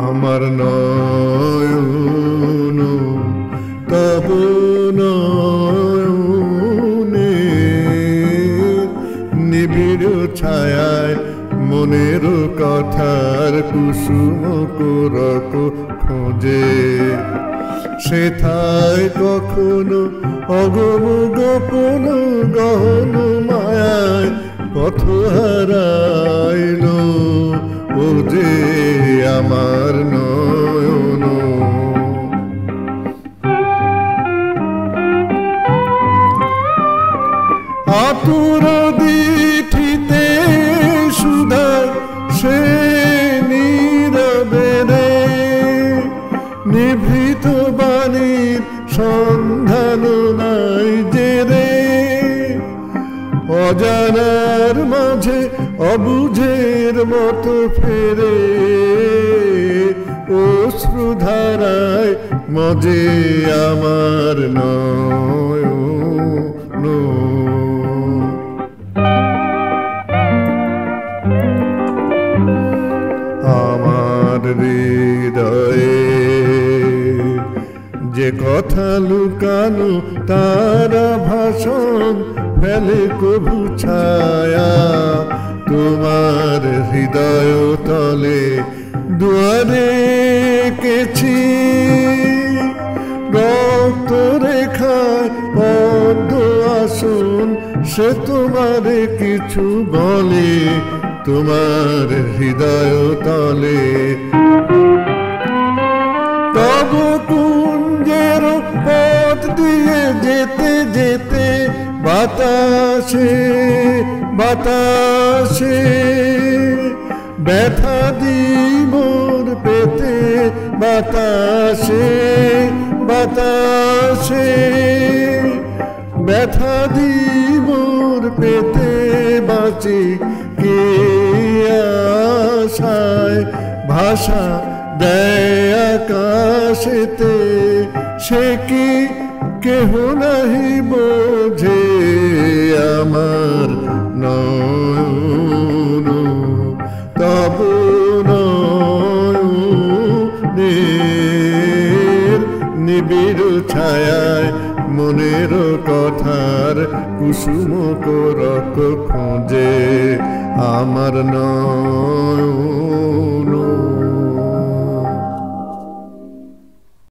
আমার নয়ন তব নয়নে নিবিড় ছায়ায় মনের কথার কুসুম কোরক খোঁজে, সেথায় কখনো অগম গোপন গহন মায়ায় পথ হারাইল ও যে আমার নয়ন। আতুর দিঠিতে সুধায় সে নীরবে রে, নিভৃত বাণীর সন্ধান নাই যে রে, অজানার মাঝে অবুঝের মতো ফেরে অশ্রুধারায় মজে আমার নয়ন। আমার হৃদয়ে যে কথা লুকানো তারা ভাষণ ফেলে কভু ছায়া, তোমার হৃদয় তলে দুয়ারে কেছি রক্ত রেখায় পদ্ম আসন, সে তোমারে কিছু বলে তোমার হৃদয় তলে। তব কুঞ্জের পথ দিয়ে যেতে যেতে বাতাসে বাতাসে ব্যথা দিমোর পেতে, বাতাসে বাতাসে ব্যথা দিমোর পেতে বাঁচি কে আশায় ভাষা দেয় আকাশেতে, সে কি কেহ নাহি বোঝে আমার নয়ন তব নয়নের নিবিড় ছায়ায় মনের কথার কুসুম কোরক খোঁজে আমার নয়ন।